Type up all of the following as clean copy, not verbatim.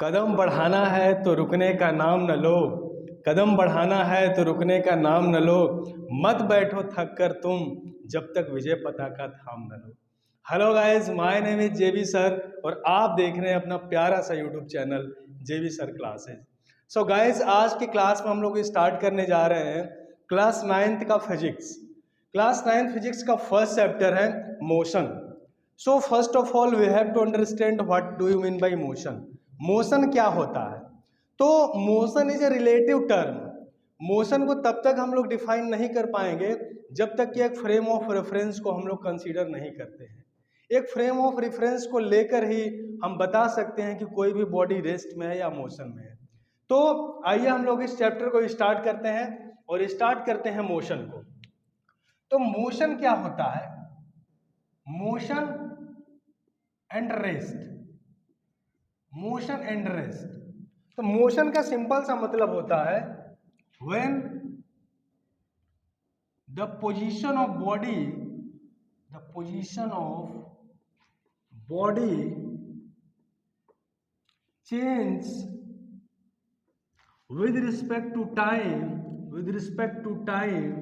कदम बढ़ाना है तो रुकने का नाम न लो, कदम बढ़ाना है तो रुकने का नाम न लो, मत बैठो थक कर तुम जब तक विजय पताका थाम न लो। Hello guys, my name is JB sir और आप देख रहे हैं अपना प्यारा सा YouTube channel JB sir classes. So guys, आज की क्लास में हम लोग स्टार्ट करने जा रहे हैं क्लास 9th का फिजिक्स। क्लास 9th फिजिक्स का फर्स्ट चैप्टर है motion. So first of all we have to understand what do you mean by motion. Motion क्या होता है? तो motion is a relative term. Motion को तब तक हम लोग डिफाइन नहीं कर पाएंगे जब तक कि एक फ्रेम ऑफ रेफरेंस को हम लोग कंसीडर नहीं करते हैं। एक फ्रेम ऑफ रेफरेंस को लेकर ही हम बता सकते हैं कि कोई भी बॉडी रेस्ट में है या मोशन में है। तो आइए हम लोग इस चैप्टर को स्टार्ट करते हैं और स्टार्ट करते हैं मोशन को। तो मोशन क्या होता है? Motion and rest. Motion and rest. तो मोशन का सिंपल सा मतलब होता है when the position of body change with respect to time,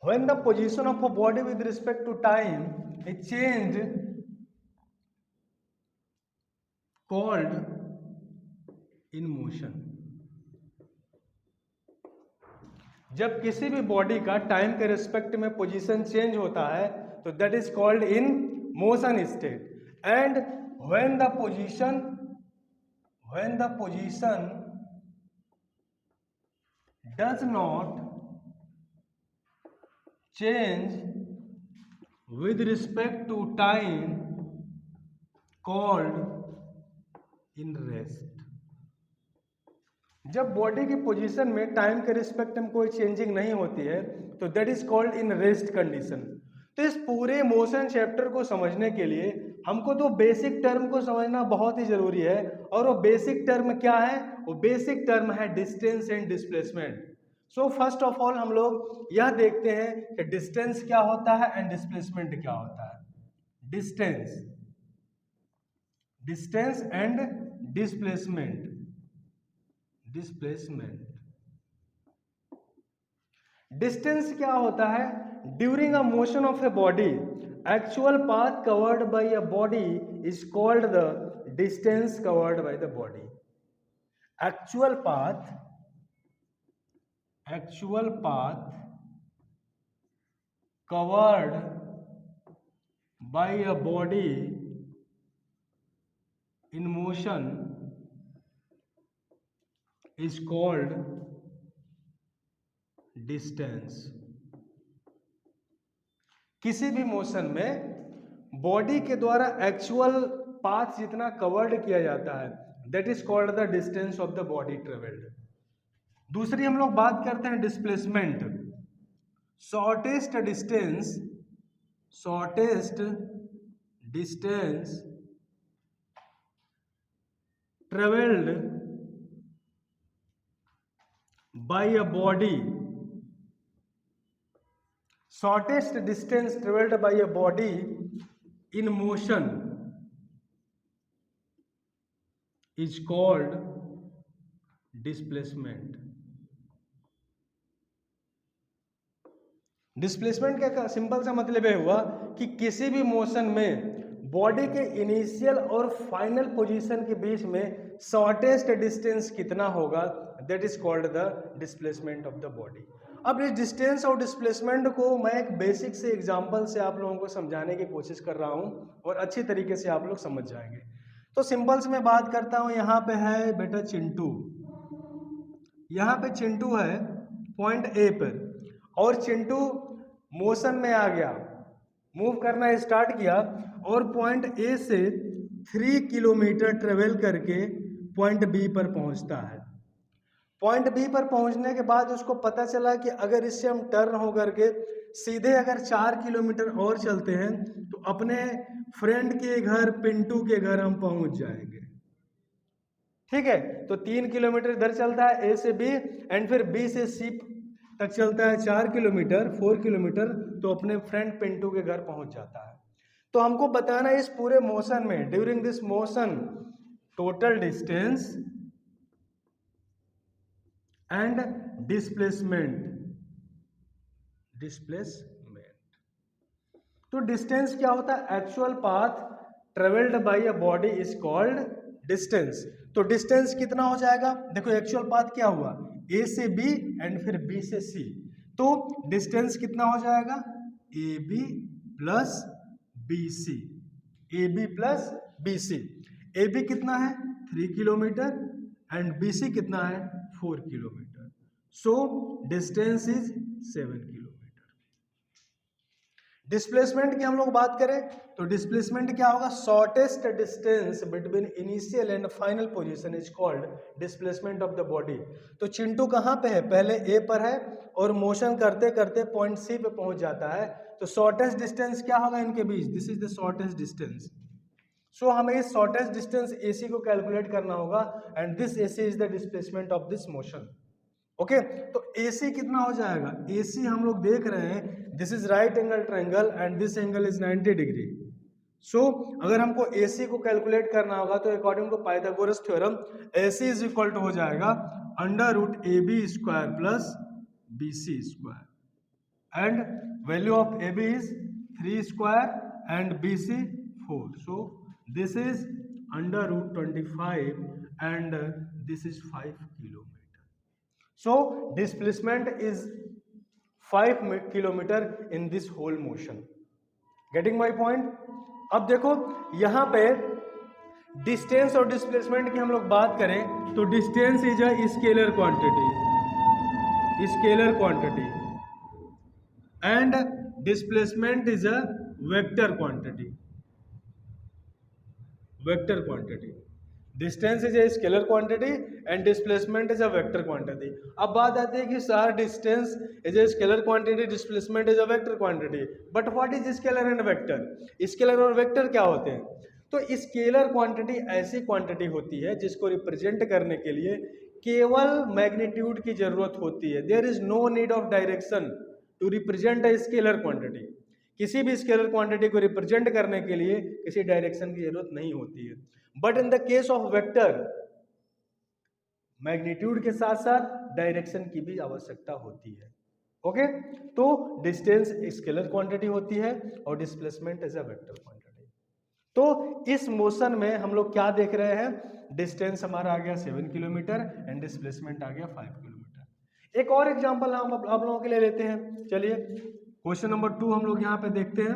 when the position of a body with respect to time is changed, called in motion। जब किसी भी body का टाइम के रिस्पेक्ट में पोजीशन चेंज होता है तो that is called in motion state. And when the position does not change with respect to time, called in rest। जब बॉडी की पोजीशन में टाइम के रिस्पेक्ट में कोई चेंजिंग नहीं होती है तो that is called in rest condition. तो इस पूरे मोशन चैप्टर को समझने के लिए हमको तो बेसिक टर्म को समझना बहुत ही जरूरी है। और वो बेसिक टर्म क्या है? वो बेसिक टर्म है distance and displacement. So first of all हम लोग यह देखते हैं कि डिस्टेंस क्या होता है एंड डिस्प्लेसमेंट क्या होता है। Distance and displacement. डिस्टेंस क्या होता है? During a motion of a body, actual path covered by a body is called the distance covered by the body। actual path covered by a body in motion is called distance। किसी भी motion में body के द्वारा actual path जितना covered किया जाता है that is called the distance of the body travelled. दूसरी हम लोग बात करते हैं displacement. Shortest distance travelled by a body, shortest distance traveled by a body in motion is called displacement। Displacement का सिंपल सा मतलब यह हुआ कि किसी भी मोशन में बॉडी के इनिशियल और फाइनल पोजीशन के बीच में शॉर्टेस्ट डिस्टेंस कितना होगा, that is called the displacement of the body. अब इस डिस्टेंस और डिस्प्लेसमेंट को मैं एक बेसिक से एग्जांपल से आप लोगों को समझाने की कोशिश कर रहा हूं और अच्छी तरीके से आप लोग समझ जाएंगे। तो सिंपल से मैं बात करता हूं। यहाँ पे है बेटा चिंटू, यहाँ पे चिंटू है पॉइंट ए पर और चिंटू मोशन में आ गया, मूव करना स्टार्ट किया और पॉइंट ए से 3 किलोमीटर ट्रेवल करके पॉइंट बी पर पहुंचता है। पॉइंट बी पर पहुंचने के बाद उसको पता चला कि अगर इससे हम टर्न होकर के सीधे अगर 4 किलोमीटर और चलते हैं तो अपने फ्रेंड के घर पिंटू के घर हम पहुंच जाएंगे। ठीक है, तो 3 किलोमीटर इधर चलता है ए से बी एंड फिर बी से सी तक चलता है 4 किलोमीटर 4 किलोमीटर, तो अपने फ्रेंड पिंटू के घर पहुंच जाता है। तो हमको बताना है इस पूरे मोशन में, during this motion total distance and displacement. तो डिस्टेंस क्या होता है? Actual path travelled by a body is called distance. तो डिस्टेंस कितना हो जाएगा? देखो एक्चुअल पाथ क्या हुआ, ए से बी एंड फिर बी से सी, तो डिस्टेंस कितना हो जाएगा? A B plus B C, A B plus B C. A B कितना है? 3 किलोमीटर एंड बी सी कितना है? 4 kilometre. So distance is 7 kilometre. Displacement की हम लोग बात करें तो डिस्प्लेसमेंट क्या होगा? Shortest distance between initial and final position is called displacement of the body. तो चिंटू कहाँ पे है? पहले ए पर है और मोशन करते करते पॉइंट सी पे पहुंच जाता है, तो शॉर्टेस्ट डिस्टेंस क्या होगा इनके बीच? This is the shortest distance. So हमें इस शॉर्टेस्ट डिस्टेंस AC को कैलकुलेट करना होगा and this AC is the displacement of this motion. Okay, तो AC कितना हो जाएगा? AC हम लोग देख रहे हैं, this is right angle triangle and this angle is 90 degree. So अगर हमको AC को कैलकुलेट करना होगा तो according to Pythagoras theorem AC is equal to हो जाएगा under root AB square plus BC square and value of AB is 3 square and BC 4। So this is under root 25 and this is 5 kilometer. So displacement is 5 kilometer in this whole motion. Getting my point? अब देखो यहाँ पे distance और displacement की हम लोग बात करें तो distance is a scalar quantity and displacement is a vector quantity. Distance is a scalar quantity and displacement is a vector quantity. अब बात आती है कि sir distance is a scalar quantity, displacement is a vector quantity, but what is scalar and vector? Scalar और vector क्या होते हैं? तो स्केलर क्वांटिटी ऐसी क्वांटिटी होती है जिसको रिप्रेजेंट करने के लिए केवल मैग्नीट्यूड की जरूरत होती है। There is no need of direction to represent a scalar quantity. किसी भी स्केलर क्वांटिटी को रिप्रेजेंट करने के लिए किसी डायरेक्शन की जरूरत नहीं होती है। But in the case of vector magnitude के साथ साथ डायरेक्शन की भी आवश्यकता होती है। ओके, तो डिस्टेंस स्केलर क्वांटिटी होती है और displacement is a vector quantity. तो इस मोशन में हम लोग क्या देख रहे हैं? डिस्टेंस हमारा आ गया 7 किलोमीटर एंड डिस्प्लेसमेंट आ गया 5 किलोमीटर। एक और एग्जांपल हम आप लोगों के लिए लेते हैं। चलिए क्वेश्चन नंबर 2 हम लोग यहाँ पे देखते हैं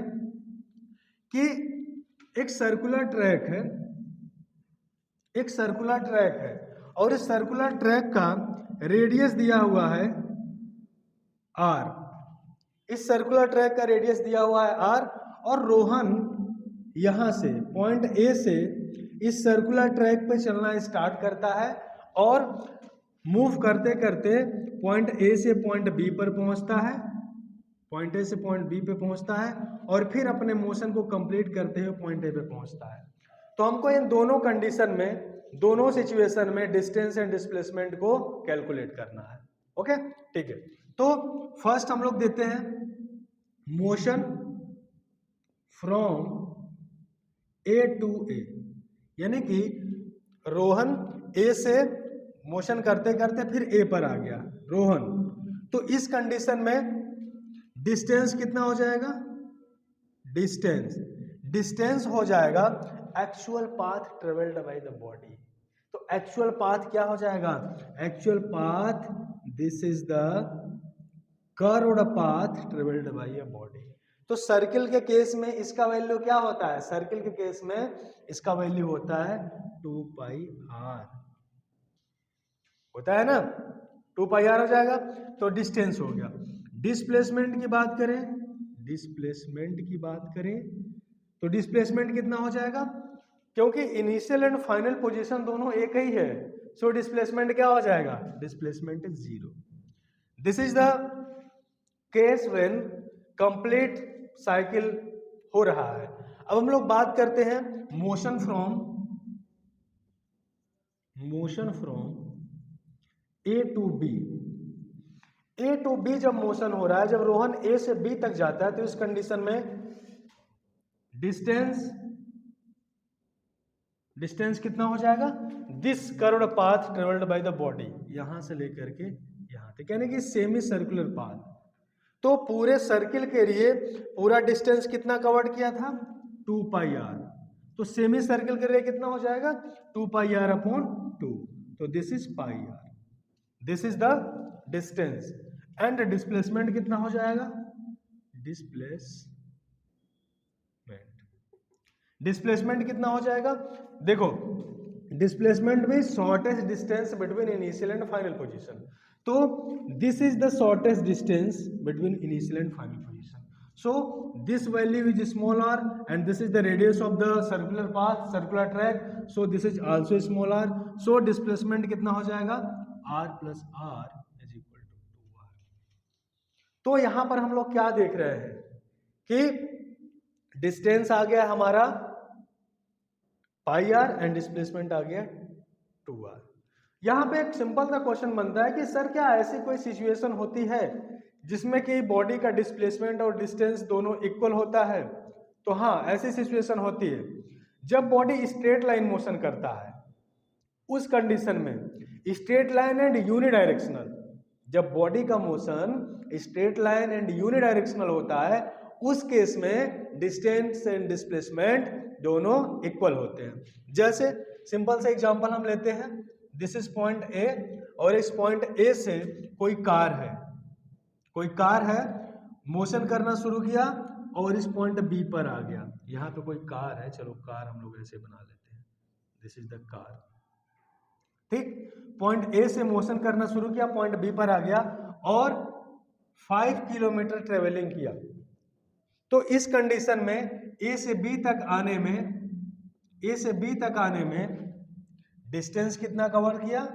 कि एक सर्कुलर ट्रैक है और इस सर्कुलर ट्रैक का रेडियस दिया हुआ है R। इस सर्कुलर ट्रैक का रेडियस दिया हुआ है R और रोहन यहां से पॉइंट A से इस सर्कुलर ट्रैक पे चलना स्टार्ट करता है और मूव करते करते पॉइंट A से पॉइंट B पर पहुंचता है, पॉइंट A से पॉइंट B पे पहुंचता है और फिर अपने मोशन को कंप्लीट करते हुए पॉइंट A पे पहुंचता है। तो हमको इन दोनों कंडीशन में, दोनों सिचुएशन में डिस्टेंस एंड डिस्प्लेसमेंट को कैलकुलेट करना है। ओके, ठीक है। तो फर्स्ट हम लोग देते हैं motion from A to A, यानी कि रोहन A से मोशन करते करते फिर A पर आ गया रोहन। तो इस कंडीशन में डिस्टेंस कितना हो जाएगा? डिस्टेंस हो जाएगा actual path travelled by the body. तो एक्चुअल पाथ क्या हो जाएगा? Actual path, this is the curved path travelled by a body. तो सर्किल के केस में इसका वैल्यू क्या होता है? सर्किल के केस में इसका वैल्यू होता है 2 पाई r, होता है ना, 2 पाई r हो जाएगा। तो डिस्टेंस हो गया। डिस्प्लेसमेंट की बात करें तो डिस्प्लेसमेंट कितना हो जाएगा? क्योंकि इनिशियल एंड फाइनल पोजीशन दोनों एक ही है, सो डिस्प्लेसमेंट क्या हो जाएगा? Displacement is 0। This is the case when complete cycle हो रहा है। अब हम लोग बात करते हैं motion from A to B। A to B जब मोशन हो रहा है, जब रोहन A से B तक जाता है तो इस कंडीशन में डिस्टेंस कितना हो जाएगा, this curved path travelled by the body, यहां से लेकर के यहां तक, यानी कि सेमी सर्कुलर पाथ। तो पूरे सर्किल के लिए पूरा डिस्टेंस कितना कवर्ड किया था, 2 पाई आर। तो सेमी सर्किल के लिए कितना हो जाएगा, 2 पाई आर अपॉन 2। तो this is pi R, this is the distance. And displacement कितना हो जाएगा, डिस्प्लेसमेंट कितना हो जाएगा, देखो डिस्प्लेसमेंट में shortest distance between initial and final position. तो this is the shortest distance between initial and final position. So this value is small r and this is the radius of the circular path, circular track, so this is also small r. so displacement कितना हो जाएगा, r plus r is equal to 2r. तो यहां पर हम लोग क्या देख रहे हैं कि डिस्टेंस आ गया हमारा पाई आर एंड डिस्प्लेसमेंट आ गया 2r। यहां पे एक सिंपल सा क्वेश्चन बनता है कि सर क्या ऐसी कोई सिचुएशन होती है जिसमें कि बॉडी का डिस्प्लेसमेंट और डिस्टेंस दोनों इक्वल होता है। तो हाँ, ऐसी सिचुएशन होती है जब बॉडी स्ट्रेट लाइन मोशन करता है, उस कंडीशन में स्ट्रेट लाइन एंड यूनिडायरेक्शनल, जब बॉडी का motion straight line and unidirectional होता है, उस केस में डिस्टेंस एंड डिस्प्लेसमेंट दोनों इक्वल होते हैं। जैसे सिंपल से एग्जांपल हम लेते हैं, दिस इज पॉइंट ए और इस पॉइंट ए से कोई कार है, मोशन करना शुरू किया और इस पॉइंट बी पर आ गया। यहां पे कोई कार है, चलो कार हम लोग ऐसे बना लेते हैं, दिस इज द कार, ठीक। पॉइंट ए से मोशन करना शुरू किया, पॉइंट बी पर आ गया और 5 किलोमीटर ट्रेवलिंग किया। तो इस कंडीशन में ए से बी तक आने में डिस्टेंस कितना कवर किया,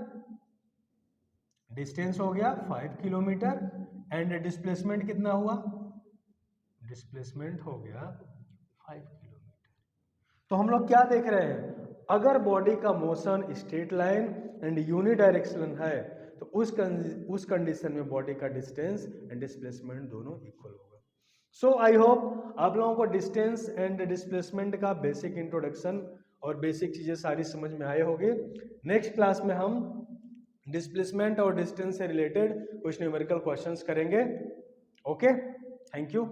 डिस्टेंस हो गया 5 किलोमीटर एंड डिस्प्लेसमेंट कितना हुआ, डिस्प्लेसमेंट हो गया 5 किलोमीटर। तो हम लोग क्या देख रहे हैं, अगर बॉडी का motion straight line and unidirectional है तो उस कंडीशन में बॉडी का डिस्टेंस एंड डिस्प्लेसमेंट दोनों इक्वल होगा। सो आई होप आप लोगों को डिस्टेंस एंड डिस्प्लेसमेंट का बेसिक इंट्रोडक्शन और बेसिक चीजें सारी समझ में आए होंगे। नेक्स्ट क्लास में हम डिस्प्लेसमेंट और डिस्टेंस से रिलेटेड कुछ न्यूमेरिकल क्वेश्चंस करेंगे। Okay, thank you.